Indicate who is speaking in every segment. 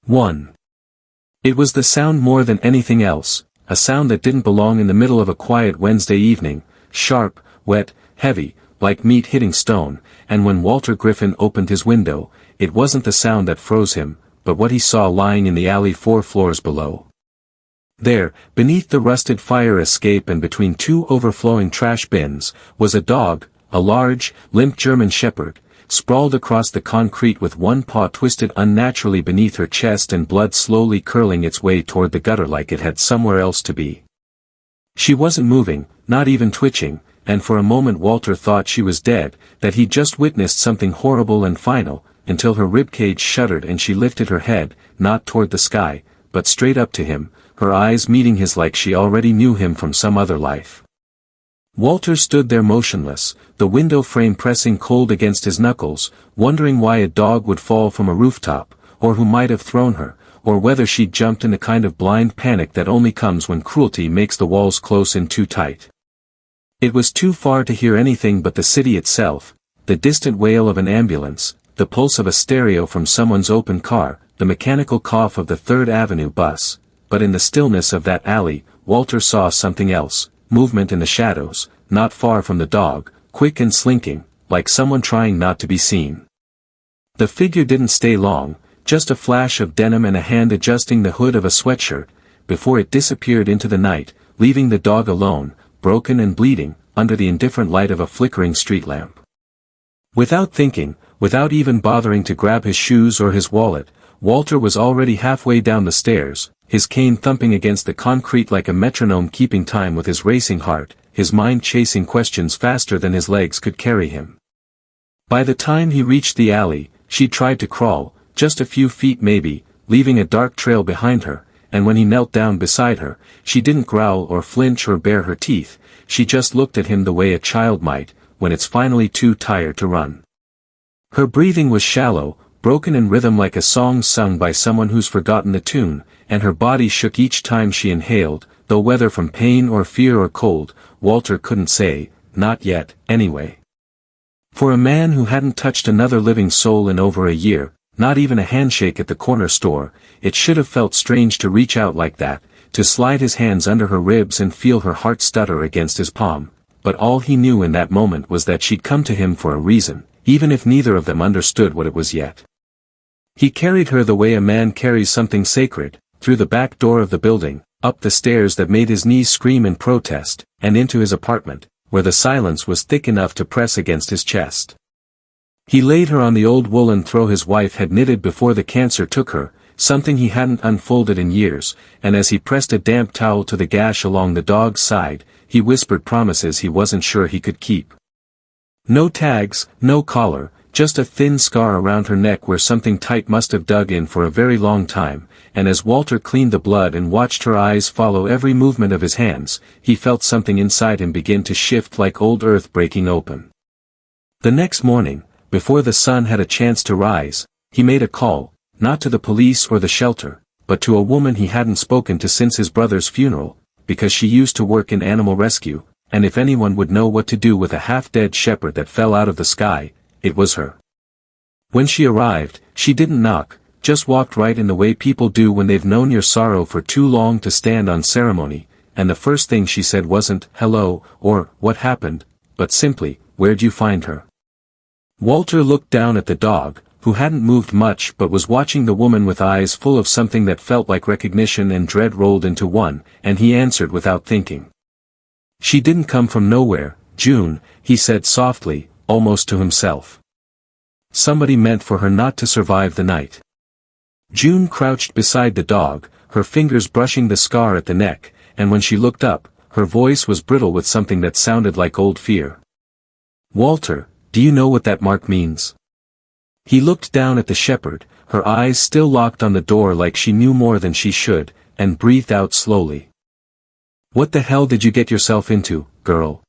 Speaker 1: 1. It was the sound more than anything else, a sound that didn't belong in the middle of a quiet Wednesday evening, sharp, wet, heavy, like meat hitting stone, and when Walter Griffin opened his window, it wasn't the sound that froze him, but what he saw lying in the alley 4 floors below. There, beneath the rusted fire escape and between 2 overflowing trash bins, was a dog, a large, limp German shepherd, sprawled across the concrete with one paw twisted unnaturally beneath her chest and blood slowly curling its way toward the gutter like it had somewhere else to be. She wasn't moving, not even twitching, and for a moment Walter thought she was dead, that he'd just witnessed something horrible and final, until her ribcage shuddered and she lifted her head, not toward the sky, but straight up to him, her eyes meeting his like she already knew him from some other life. Walter stood there motionless, the window frame pressing cold against his knuckles, wondering why a dog would fall from a rooftop, or who might have thrown her, or whether she'd jumped in the kind of blind panic that only comes when cruelty makes the walls close in too tight. It was too far to hear anything but the city itself, the distant wail of an ambulance, the pulse of a stereo from someone's open car, the mechanical cough of the 3rd Avenue bus, but in the stillness of that alley, Walter saw something else, movement in the shadows, not far from the dog, quick and slinking, like someone trying not to be seen. The figure didn't stay long, just a flash of denim and a hand adjusting the hood of a sweatshirt, before it disappeared into the night, leaving the dog alone, broken and bleeding, under the indifferent light of a flickering street lamp. Without thinking, without even bothering to grab his shoes or his wallet, Walter was already halfway down the stairs, his cane thumping against the concrete like a metronome keeping time with his racing heart, his mind chasing questions faster than his legs could carry him. By the time he reached the alley, she tried to crawl, just a few feet maybe, leaving a dark trail behind her, and when he knelt down beside her, she didn't growl or flinch or bare her teeth, she just looked at him the way a child might, when it's finally too tired to run. Her breathing was shallow, broken in rhythm like a song sung by someone who's forgotten the tune, and her body shook each time she inhaled, though whether from pain or fear or cold, Walter couldn't say, not yet, anyway. For a man who hadn't touched another living soul in over a year, not even a handshake at the corner store, it should have felt strange to reach out like that, to slide his hands under her ribs and feel her heart stutter against his palm, but all he knew in that moment was that she'd come to him for a reason, even if neither of them understood what it was yet. He carried her the way a man carries something sacred, through the back door of the building, up the stairs that made his knees scream in protest, and into his apartment, where the silence was thick enough to press against his chest. He laid her on the old woolen throw his wife had knitted before the cancer took her, something he hadn't unfolded in years, and as he pressed a damp towel to the gash along the dog's side, he whispered promises he wasn't sure he could keep. No tags, no collar, just a thin scar around her neck where something tight must have dug in for a very long time, and as Walter cleaned the blood and watched her eyes follow every movement of his hands, he felt something inside him begin to shift like old earth breaking open. The next morning, before the sun had a chance to rise, he made a call, not to the police or the shelter, but to a woman he hadn't spoken to since his brother's funeral, because she used to work in animal rescue, and if anyone would know what to do with a half-dead shepherd that fell out of the sky, it was her. When she arrived, she didn't knock, just walked right in the way people do when they've known your sorrow for too long to stand on ceremony, and the first thing she said wasn't, hello, or, what happened, but simply, where'd you find her? Walter looked down at the dog, who hadn't moved much but was watching the woman with eyes full of something that felt like recognition and dread rolled into one, and he answered without thinking. She didn't come from nowhere, June, he said softly, almost to himself. Somebody meant for her not to survive the night. June crouched beside the dog, her fingers brushing the scar at the neck, and when she looked up, her voice was brittle with something that sounded like old fear. Walter, do you know what that mark means? He looked down at the shepherd, her eyes still locked on the door like she knew more than she should, and breathed out slowly. What the hell did you get yourself into, girl?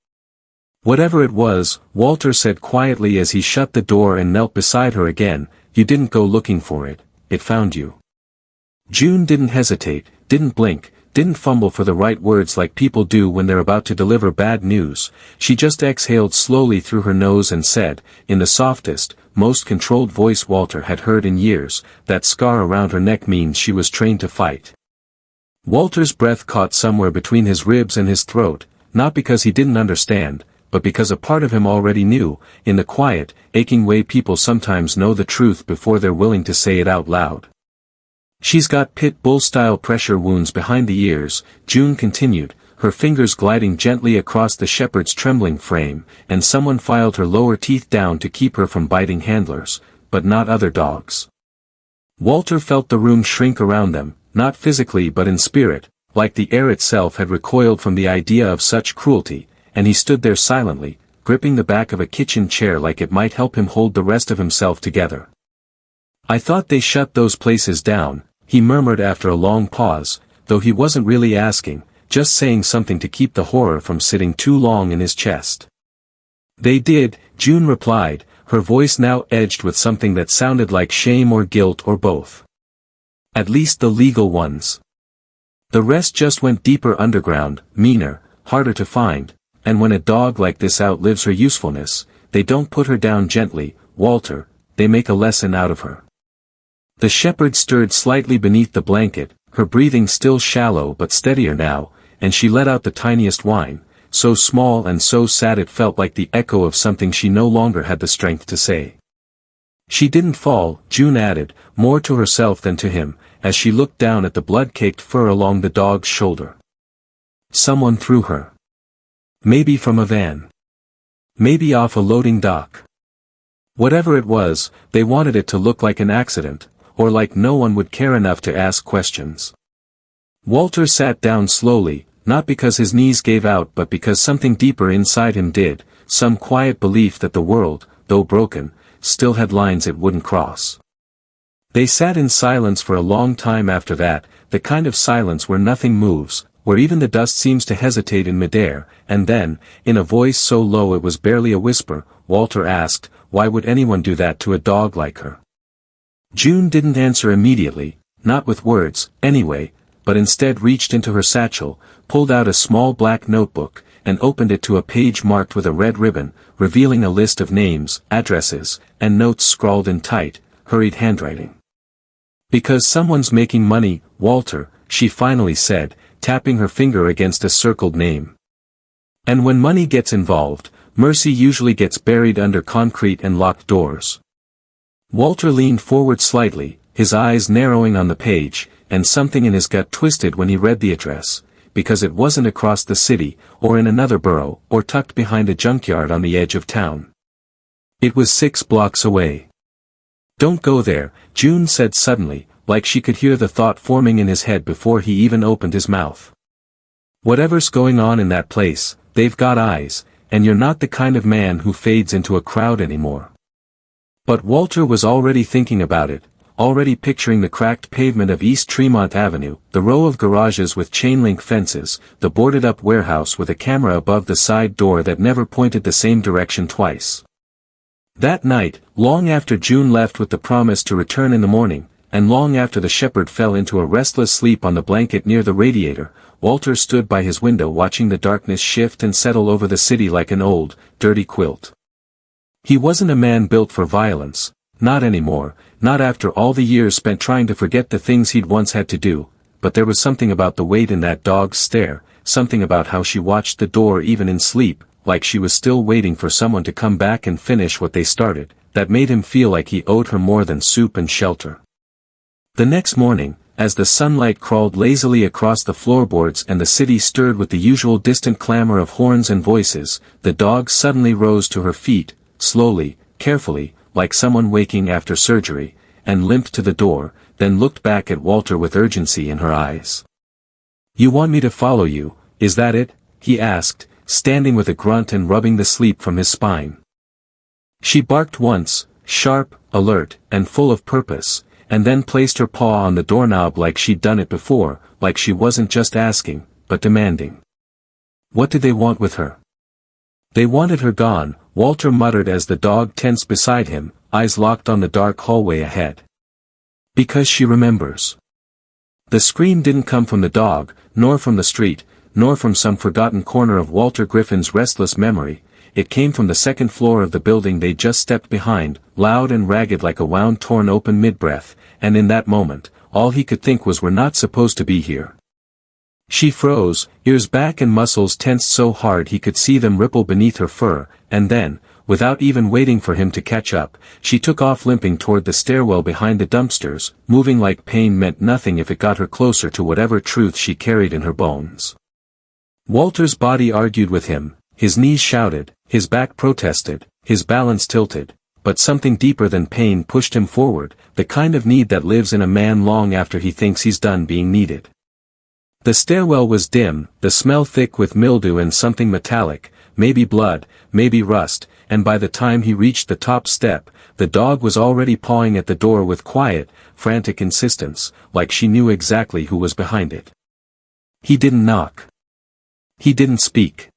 Speaker 1: Whatever it was, Walter said quietly as he shut the door and knelt beside her again, you didn't go looking for it, it found you. June didn't hesitate, didn't blink, didn't fumble for the right words like people do when they're about to deliver bad news. She just exhaled slowly through her nose and said, in the softest, most controlled voice Walter had heard in years, "That scar around her neck means she was trained to fight." Walter's breath caught somewhere between his ribs and his throat, not because he didn't understand, but because a part of him already knew, in the quiet, aching way people sometimes know the truth before they're willing to say it out loud. "She's got pit bull-style pressure wounds behind the ears," June continued, her fingers gliding gently across the shepherd's trembling frame, "and someone filed her lower teeth down to keep her from biting handlers, but not other dogs." Walter felt the room shrink around them, not physically but in spirit, like the air itself had recoiled from the idea of such cruelty, and he stood there silently, gripping the back of a kitchen chair like it might help him hold the rest of himself together. "I thought they shut those places down," he murmured after a long pause, though he wasn't really asking, just saying something to keep the horror from sitting too long in his chest. "They did," June replied, her voice now edged with something that sounded like shame or guilt or both. "At least the legal ones. The rest just went deeper underground, meaner, harder to find, and when a dog like this outlives her usefulness, they don't put her down gently, Walter, they make a lesson out of her." The shepherd stirred slightly beneath the blanket, her breathing still shallow but steadier now, and she let out the tiniest whine, so small and so sad it felt like the echo of something she no longer had the strength to say. "She didn't fall," June added, more to herself than to him, as she looked down at the blood-caked fur along the dog's shoulder. "Someone threw her. Maybe from a van. Maybe off a loading dock. Whatever it was, they wanted it to look like an accident, or like no one would care enough to ask questions." Walter sat down slowly, not because his knees gave out but because something deeper inside him did, some quiet belief that the world, though broken, still had lines it wouldn't cross. They sat in silence for a long time after that, the kind of silence where nothing moves, where even the dust seems to hesitate in midair, and then, in a voice so low it was barely a whisper, Walter asked, "Why would anyone do that to a dog like her?" June didn't answer immediately, not with words, anyway, but instead reached into her satchel, pulled out a small black notebook, and opened it to a page marked with a red ribbon, revealing a list of names, addresses, and notes scrawled in tight, hurried handwriting. "Because someone's making money, Walter," she finally said, tapping her finger against a circled name. "And when money gets involved, mercy usually gets buried under concrete and locked doors." Walter leaned forward slightly, his eyes narrowing on the page, and something in his gut twisted when he read the address, because it wasn't across the city, or in another borough, or tucked behind a junkyard on the edge of town. It was 6 blocks away. "Don't go there," June said suddenly, like she could hear the thought forming in his head before he even opened his mouth. "Whatever's going on in that place, they've got eyes, and you're not the kind of man who fades into a crowd anymore." But Walter was already thinking about it, already picturing the cracked pavement of East Tremont Avenue, the row of garages with chain-link fences, the boarded-up warehouse with a camera above the side door that never pointed the same direction twice. That night, long after June left with the promise to return in the morning, and long after the shepherd fell into a restless sleep on the blanket near the radiator, Walter stood by his window watching the darkness shift and settle over the city like an old, dirty quilt. He wasn't a man built for violence, not anymore, not after all the years spent trying to forget the things he'd once had to do, but there was something about the weight in that dog's stare, something about how she watched the door even in sleep, like she was still waiting for someone to come back and finish what they started, that made him feel like he owed her more than soup and shelter. The next morning, as the sunlight crawled lazily across the floorboards and the city stirred with the usual distant clamor of horns and voices, the dog suddenly rose to her feet, slowly, carefully, like someone waking after surgery, and limped to the door, then looked back at Walter with urgency in her eyes. "You want me to follow you, is that it?" he asked, standing with a grunt and rubbing the sleep from his spine. She barked once, sharp, alert, and full of purpose, and then placed her paw on the doorknob like she'd done it before, like she wasn't just asking, but demanding. What did they want with her? "They wanted her gone," Walter muttered as the dog tensed beside him, eyes locked on the dark hallway ahead. "Because she remembers." The scream didn't come from the dog, nor from the street, nor from some forgotten corner of Walter Griffin's restless memory. It came from the second floor of the building they'd just stepped behind, loud and ragged like a wound torn open mid-breath, and in that moment, all he could think was, we're not supposed to be here. She froze, ears back and muscles tensed so hard he could see them ripple beneath her fur, and then, without even waiting for him to catch up, she took off limping toward the stairwell behind the dumpsters, moving like pain meant nothing if it got her closer to whatever truth she carried in her bones. Walter's body argued with him, his knees shouted, his back protested, his balance tilted, but something deeper than pain pushed him forward, the kind of need that lives in a man long after he thinks he's done being needed. The stairwell was dim, the smell thick with mildew and something metallic, maybe blood, maybe rust, and by the time he reached the top step, the dog was already pawing at the door with quiet, frantic insistence, like she knew exactly who was behind it. He didn't knock. He didn't speak.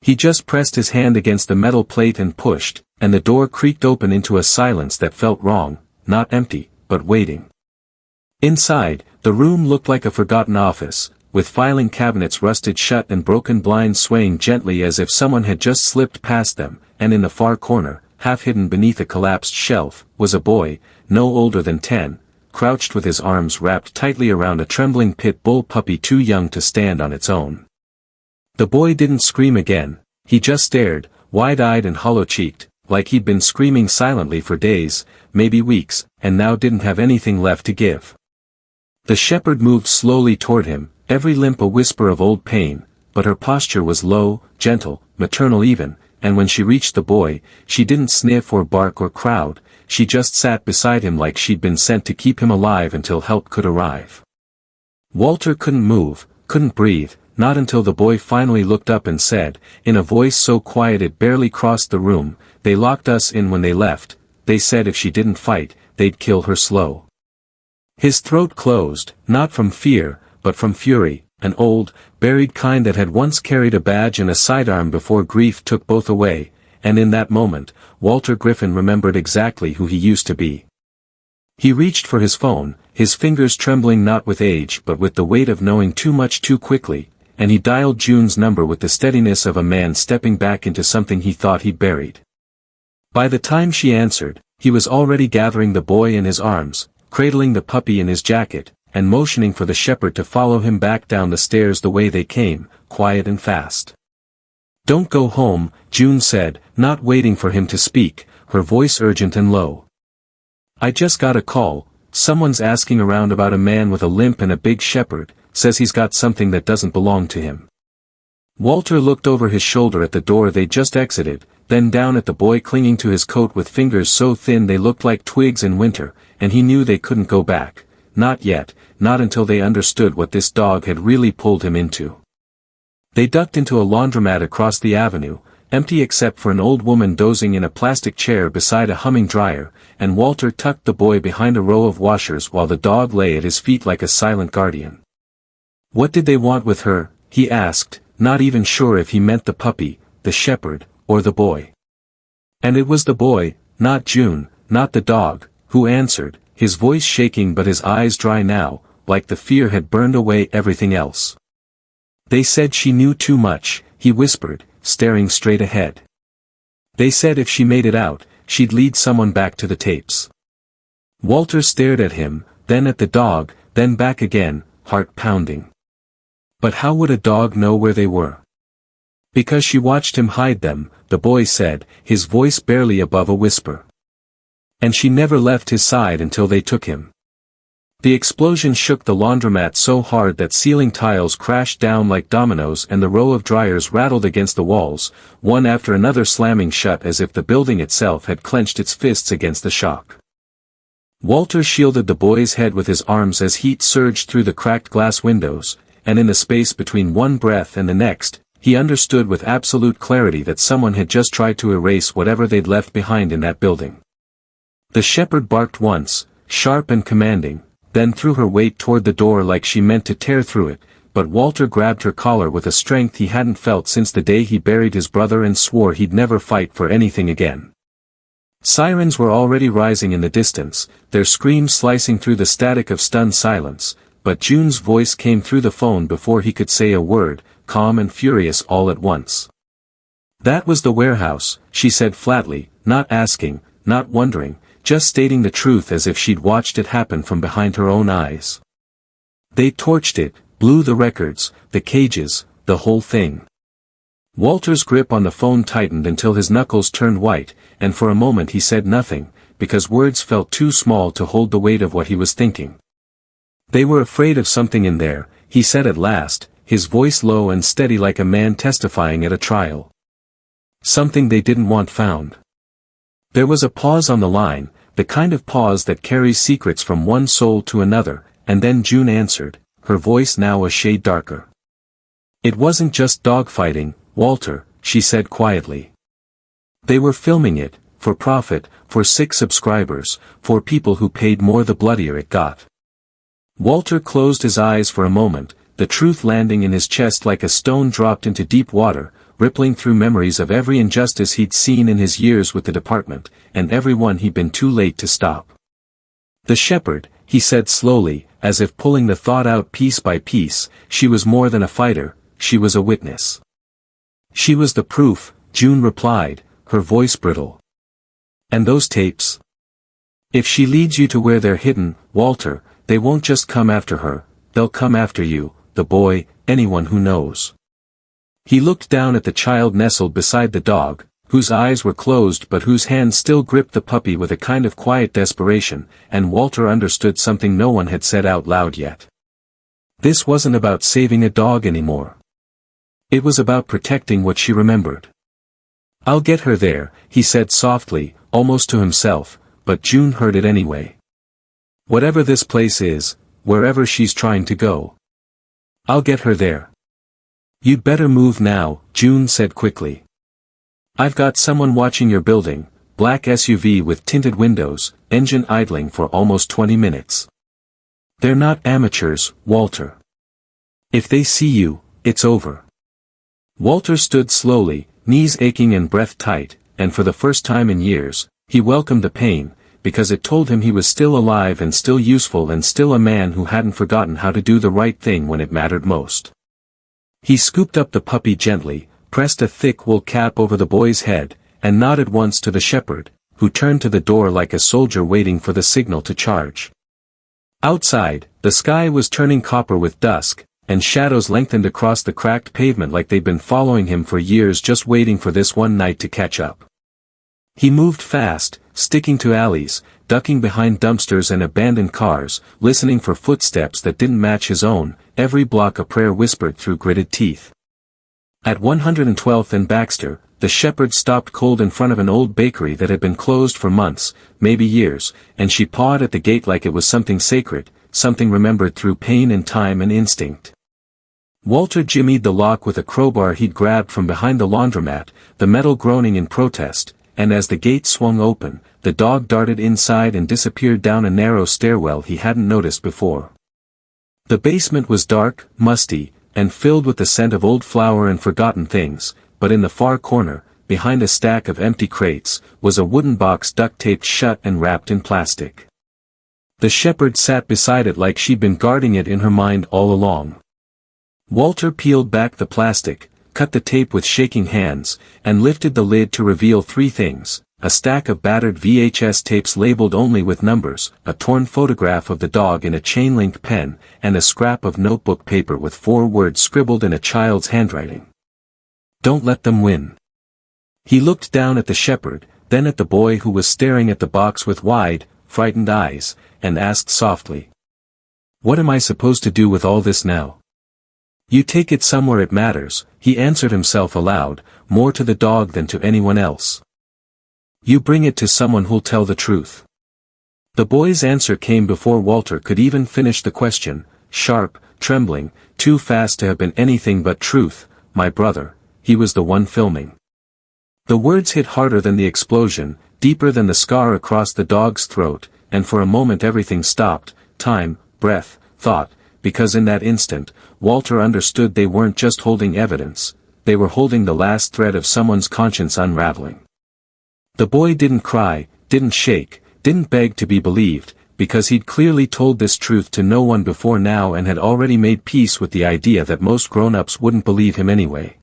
Speaker 1: He just pressed his hand against the metal plate and pushed, and the door creaked open into a silence that felt wrong, not empty, but waiting. Inside, the room looked like a forgotten office, with filing cabinets rusted shut and broken blinds swaying gently as if someone had just slipped past them, and in the far corner, half hidden beneath a collapsed shelf, was a boy, no older than 10, crouched with his arms wrapped tightly around a trembling pit bull puppy too young to stand on its own. The boy didn't scream again, he just stared, wide-eyed and hollow-cheeked, like he'd been screaming silently for days, maybe weeks, and now didn't have anything left to give. The shepherd moved slowly toward him, every limp a whisper of old pain, but her posture was low, gentle, maternal even, and when she reached the boy, she didn't sniff or bark or crowd, she just sat beside him like she'd been sent to keep him alive until help could arrive. Walter couldn't move, couldn't breathe, not until the boy finally looked up and said, in a voice so quiet it barely crossed the room, "They locked us in when they left, they said if she didn't fight, they'd kill her slow." His throat closed, not from fear, but from fury, an old, buried kind that had once carried a badge and a sidearm before grief took both away, and in that moment, Walter Griffin remembered exactly who he used to be. He reached for his phone, his fingers trembling not with age but with the weight of knowing too much too quickly, and he dialed June's number with the steadiness of a man stepping back into something he thought he'd buried. By the time she answered, he was already gathering the boy in his arms, cradling the puppy in his jacket, and motioning for the shepherd to follow him back down the stairs the way they came, quiet and fast. "Don't go home," June said, not waiting for him to speak, her voice urgent and low. "I just got a call, someone's asking around about a man with a limp and a big shepherd, says he's got something that doesn't belong to him." Walter looked over his shoulder at the door they just exited, then down at the boy clinging to his coat with fingers so thin they looked like twigs in winter, and he knew they couldn't go back, not yet, not until they understood what this dog had really pulled him into. They ducked into a laundromat across the avenue, empty except for an old woman dozing in a plastic chair beside a humming dryer, and Walter tucked the boy behind a row of washers while the dog lay at his feet like a silent guardian. What did they want with her, he asked, not even sure if he meant the puppy, the shepherd, or the boy. And it was the boy, not June, not the dog, who answered, his voice shaking but his eyes dry now, like the fear had burned away everything else. "They said she knew too much," he whispered, staring straight ahead. "They said if she made it out, she'd lead someone back to the tapes." Walter stared at him, then at the dog, then back again, heart pounding. But how would a dog know where they were? "Because she watched him hide them," the boy said, his voice barely above a whisper. "And she never left his side until they took him." The explosion shook the laundromat so hard that ceiling tiles crashed down like dominoes and the row of dryers rattled against the walls, one after another slamming shut as if the building itself had clenched its fists against the shock. Walter shielded the boy's head with his arms as heat surged through the cracked glass windows, and in the space between one breath and the next, he understood with absolute clarity that someone had just tried to erase whatever they'd left behind in that building. The shepherd barked once, sharp and commanding, then threw her weight toward the door like she meant to tear through it, but Walter grabbed her collar with a strength he hadn't felt since the day he buried his brother and swore he'd never fight for anything again. Sirens were already rising in the distance, their screams slicing through the static of stunned silence, but June's voice came through the phone before he could say a word, calm and furious all at once. "That was the warehouse," she said flatly, not asking, not wondering, just stating the truth as if she'd watched it happen from behind her own eyes. "They torched it, blew the records, the cages, the whole thing." Walter's grip on the phone tightened until his knuckles turned white, and for a moment he said nothing, because words felt too small to hold the weight of what he was thinking. "They were afraid of something in there," he said at last, his voice low and steady like a man testifying at a trial. "Something they didn't want found." There was a pause on the line, the kind of pause that carries secrets from one soul to another, and then June answered, her voice now a shade darker. "It wasn't just dogfighting, Walter," she said quietly. "They were filming it, for profit, for sick subscribers, for people who paid more the bloodier it got." Walter closed his eyes for a moment, the truth landing in his chest like a stone dropped into deep water, rippling through memories of every injustice he'd seen in his years with the department, and every one he'd been too late to stop. "The shepherd," he said slowly, as if pulling the thought out piece by piece, "she was more than a fighter, she was a witness." "She was the proof," June replied, her voice brittle. "And those tapes? If she leads you to where they're hidden, Walter, they won't just come after her, they'll come after you, the boy, anyone who knows." He looked down at the child nestled beside the dog, whose eyes were closed but whose hands still gripped the puppy with a kind of quiet desperation, and Walter understood something no one had said out loud yet. This wasn't about saving a dog anymore. It was about protecting what she remembered. "I'll get her there," he said softly, almost to himself, but June heard it anyway. "Whatever this place is, wherever she's trying to go. I'll get her there." "You'd better move now," June said quickly. "I've got someone watching your building, black SUV with tinted windows, engine idling for almost 20 minutes. They're not amateurs, Walter. If they see you, it's over." Walter stood slowly, knees aching and breath tight, and for the first time in years, he welcomed the pain, because it told him he was still alive and still useful and still a man who hadn't forgotten how to do the right thing when it mattered most. He scooped up the puppy gently, pressed a thick wool cap over the boy's head, and nodded once to the shepherd, who turned to the door like a soldier waiting for the signal to charge. Outside, the sky was turning copper with dusk, and shadows lengthened across the cracked pavement like they'd been following him for years just waiting for this one night to catch up. He moved fast, sticking to alleys, ducking behind dumpsters and abandoned cars, listening for footsteps that didn't match his own, every block a prayer whispered through gritted teeth. At 112th and Baxter, the shepherd stopped cold in front of an old bakery that had been closed for months, maybe years, and she pawed at the gate like it was something sacred, something remembered through pain and time and instinct. Walter jimmied the lock with a crowbar he'd grabbed from behind the laundromat, the metal groaning in protest, and as the gate swung open, the dog darted inside and disappeared down a narrow stairwell he hadn't noticed before. The basement was dark, musty, and filled with the scent of old flour and forgotten things, but in the far corner, behind a stack of empty crates, was a wooden box duct-taped shut and wrapped in plastic. The shepherd sat beside it like she'd been guarding it in her mind all along. Walter peeled back the plastic, cut the tape with shaking hands, and lifted the lid to reveal three things: a stack of battered VHS tapes labeled only with numbers, a torn photograph of the dog in a chain-link pen, and a scrap of notebook paper with 4 words scribbled in a child's handwriting. "Don't let them win." He looked down at the shepherd, then at the boy who was staring at the box with wide, frightened eyes, and asked softly, "What am I supposed to do with all this now?" "You take it somewhere it matters," he answered himself aloud, more to the dog than to anyone else. "You bring it to someone who'll tell the truth." The boy's answer came before Walter could even finish the question, sharp, trembling, too fast to have been anything but truth. "My brother, he was the one filming." The words hit harder than the explosion, deeper than the scar across the dog's throat, and for a moment everything stopped, time, breath, thought, because in that instant, Walter understood they weren't just holding evidence, they were holding the last thread of someone's conscience unraveling. The boy didn't cry, didn't shake, didn't beg to be believed, because he'd clearly told this truth to no one before now and had already made peace with the idea that most grown-ups wouldn't believe him anyway.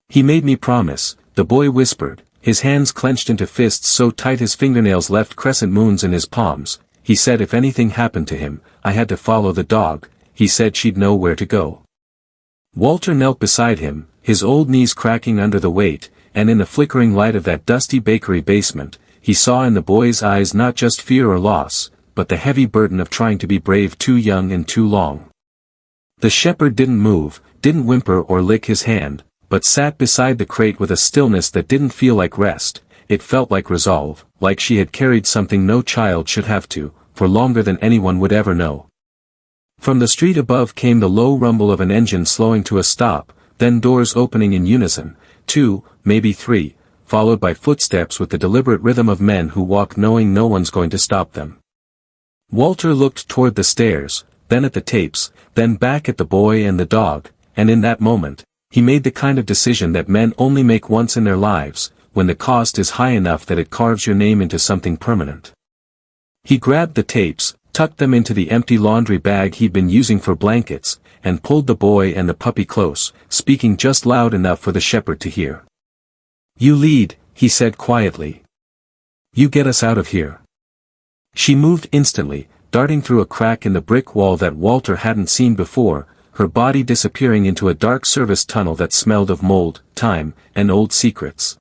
Speaker 1: "He made me promise," the boy whispered, his hands clenched into fists so tight his fingernails left crescent moons in his palms. "He said if anything happened to him, I had to follow the dog. He said she'd know where to go." Walter knelt beside him, his old knees cracking under the weight, and in the flickering light of that dusty bakery basement, he saw in the boy's eyes not just fear or loss, but the heavy burden of trying to be brave too young and too long. The shepherd didn't move, didn't whimper or lick his hand, but sat beside the crate with a stillness that didn't feel like rest. It felt like resolve, like she had carried something no child should have to, for longer than anyone would ever know. From the street above came the low rumble of an engine slowing to a stop, then doors opening in unison, 2, maybe 3, followed by footsteps with the deliberate rhythm of men who walk knowing no one's going to stop them. Walter looked toward the stairs, then at the tapes, then back at the boy and the dog, and in that moment, he made the kind of decision that men only make once in their lives, when the cost is high enough that it carves your name into something permanent. He grabbed the tapes, tucked them into the empty laundry bag he'd been using for blankets, and pulled the boy and the puppy close, speaking just loud enough for the shepherd to hear. "You lead," he said quietly. "You get us out of here." She moved instantly, darting through a crack in the brick wall that Walter hadn't seen before, her body disappearing into a dark service tunnel that smelled of mold, time, and old secrets.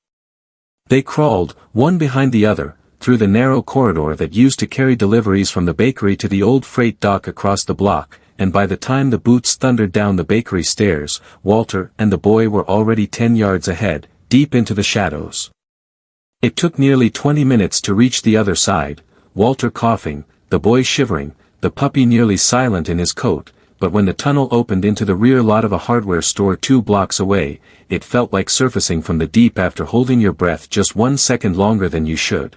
Speaker 1: They crawled, one behind the other, through the narrow corridor that used to carry deliveries from the bakery to the old freight dock across the block, and by the time the boots thundered down the bakery stairs, Walter and the boy were already 10 yards ahead, deep into the shadows. It took nearly 20 minutes to reach the other side, Walter coughing, the boy shivering, the puppy nearly silent in his coat, but when the tunnel opened into the rear lot of a hardware store 2 blocks away, it felt like surfacing from the deep after holding your breath just 1 second longer than you should.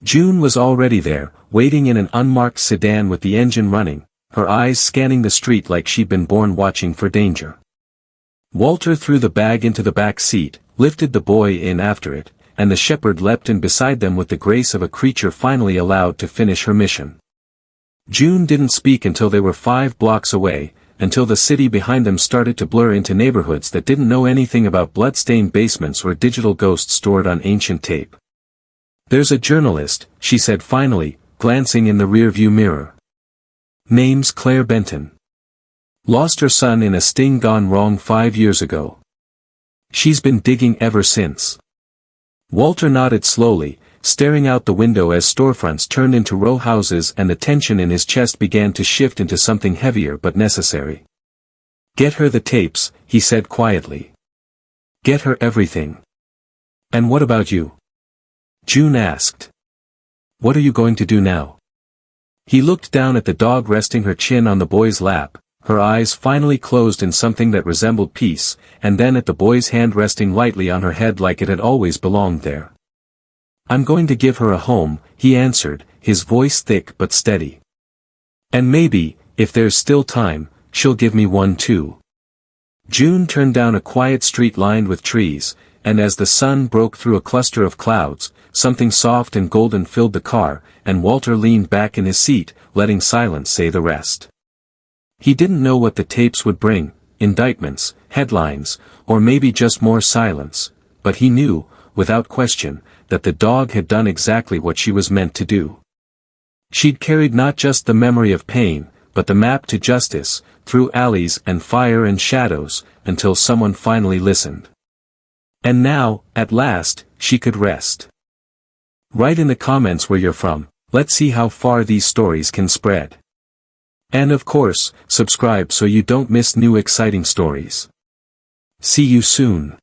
Speaker 1: June was already there, waiting in an unmarked sedan with the engine running, her eyes scanning the street like she'd been born watching for danger. Walter threw the bag into the back seat, lifted the boy in after it, and the shepherd leapt in beside them with the grace of a creature finally allowed to finish her mission. June didn't speak until they were 5 blocks away, until the city behind them started to blur into neighborhoods that didn't know anything about blood-stained basements or digital ghosts stored on ancient tape. "There's a journalist," she said finally, glancing in the rearview mirror. "Name's Claire Benton. Lost her son in a sting gone wrong 5 years ago. She's been digging ever since." Walter nodded slowly, staring out the window as storefronts turned into row houses and the tension in his chest began to shift into something heavier but necessary. "Get her the tapes," he said quietly. "Get her everything." "And what about you?" June asked. "What are you going to do now?" He looked down at the dog resting her chin on the boy's lap, her eyes finally closed in something that resembled peace, and then at the boy's hand resting lightly on her head like it had always belonged there. "I'm going to give her a home," he answered, his voice thick but steady. "And maybe, if there's still time, she'll give me one too." June turned down a quiet street lined with trees, and as the sun broke through a cluster of clouds, something soft and golden filled the car, and Walter leaned back in his seat, letting silence say the rest. He didn't know what the tapes would bring, indictments, headlines, or maybe just more silence, but he knew, without question, that the dog had done exactly what she was meant to do. She'd carried not just the memory of pain, but the map to justice, through alleys and fire and shadows, until someone finally listened. And now, at last, she could rest. Write in the comments where you're from, let's see how far these stories can spread. And of course, subscribe so you don't miss new exciting stories. See you soon.